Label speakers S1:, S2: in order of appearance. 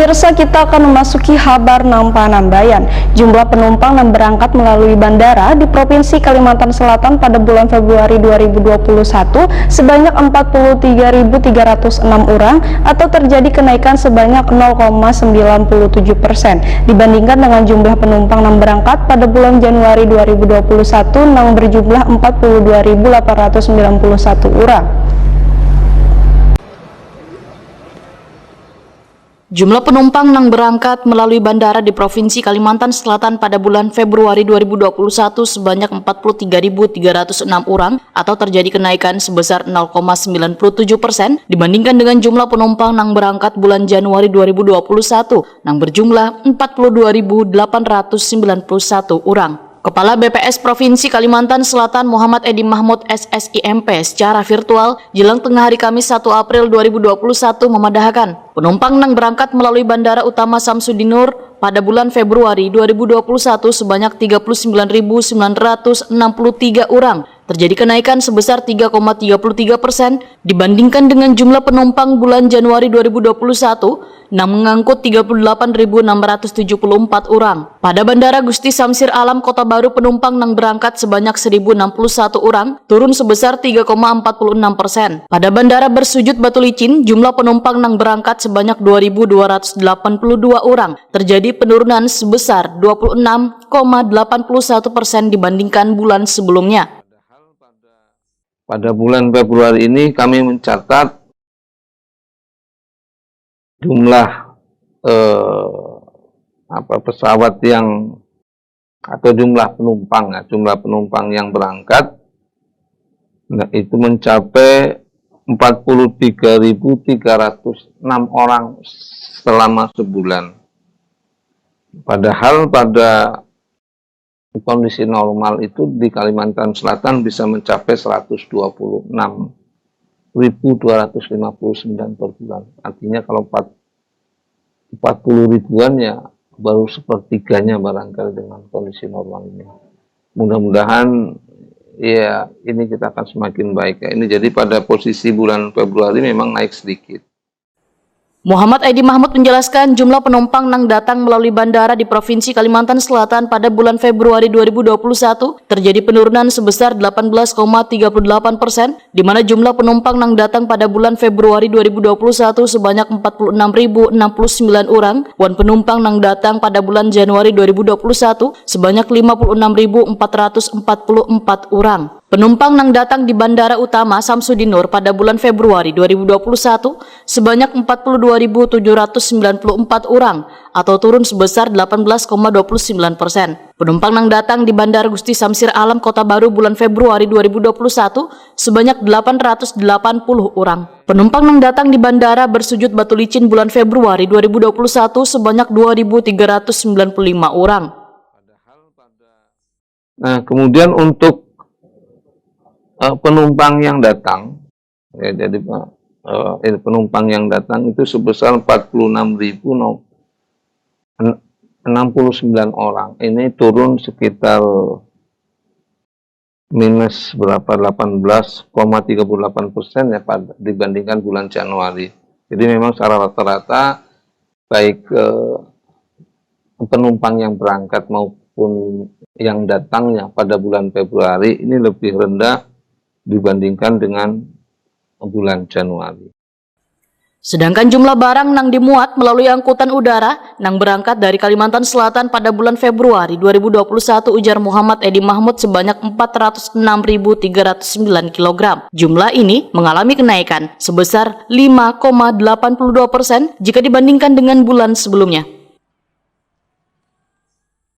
S1: Pemirsa, kita akan memasuki kabar Nampan-Nambayan. Jumlah penumpang yang berangkat melalui bandara di Provinsi Kalimantan Selatan pada bulan Februari 2021 sebanyak 43.306 orang atau terjadi kenaikan sebanyak 0,97% dibandingkan dengan jumlah penumpang yang berangkat pada bulan Januari 2021 yang berjumlah 42.891 orang.
S2: Jumlah penumpang yang berangkat melalui bandara di Provinsi Kalimantan Selatan pada bulan Februari 2021 sebanyak 43.306 orang atau terjadi kenaikan sebesar 0,97% dibandingkan dengan jumlah penumpang yang berangkat bulan Januari 2021 yang berjumlah 42.891 orang. Kepala BPS Provinsi Kalimantan Selatan Muhammad Edi Mahmud SSIMP secara virtual jelang tengah hari Kamis 1 April 2021 memadahkan penumpang yang berangkat melalui Bandara Utama Samsudin Nur pada bulan Februari 2021 sebanyak 39.963 orang. Terjadi kenaikan sebesar 3,33% dibandingkan dengan jumlah penumpang bulan Januari 2021 yang mengangkut 38.674 orang. Pada Bandara Gusti Samsir Alam Kota Baru penumpang yang berangkat sebanyak 1.061 orang, turun sebesar 3,46%. Pada Bandara Bersujud Batu Licin, jumlah penumpang yang berangkat sebanyak 2.282 orang, terjadi penurunan sebesar 26,81% dibandingkan bulan sebelumnya.
S3: Pada bulan Februari ini kami mencatat jumlah pesawat yang atau jumlah penumpang yang berangkat itu mencapai 43.306 orang selama sebulan. Padahal pada kondisi normal itu di Kalimantan Selatan bisa mencapai 126.259 per bulan. Artinya kalau 40 ribuan ya baru sepertiganya barangkali dengan kondisi normal ini. Mudah-mudahan ya ini kita akan semakin baik. Ini jadi pada posisi bulan Februari memang naik sedikit.
S2: Muhammad Edi Mahmud menjelaskan jumlah penumpang yang datang melalui bandara di Provinsi Kalimantan Selatan pada bulan Februari 2021 terjadi penurunan sebesar 18,38%, di mana jumlah penumpang yang datang pada bulan Februari 2021 sebanyak 46.069 orang, dan penumpang yang datang pada bulan Januari 2021 sebanyak 56.444 orang. Penumpang yang datang di Bandara Utama Samsudin Nur pada bulan Februari 2021 sebanyak 42.794 orang atau turun sebesar 18,29%. Penumpang yang datang di Bandara Gusti Samsir Alam Kota Baru bulan Februari 2021 sebanyak 880 orang. Penumpang yang datang di Bandara Bersujud Batu Licin bulan Februari 2021 sebanyak 2.395 orang.
S3: Nah, kemudian untuk penumpang yang datang, ya, jadi penumpang yang datang itu sebesar 46.069 orang. Ini turun sekitar minus berapa 18,38% ya dibandingkan bulan Januari. Jadi memang secara rata-rata baik penumpang yang berangkat maupun yang datangnya pada bulan Februari ini lebih rendah dibandingkan dengan bulan Januari.
S2: Sedangkan jumlah barang yang dimuat melalui angkutan udara yang berangkat dari Kalimantan Selatan pada bulan Februari 2021 ujar Muhammad Edi Mahmud sebanyak 406.309 kg. Jumlah ini mengalami kenaikan sebesar 5,82% jika dibandingkan dengan bulan sebelumnya.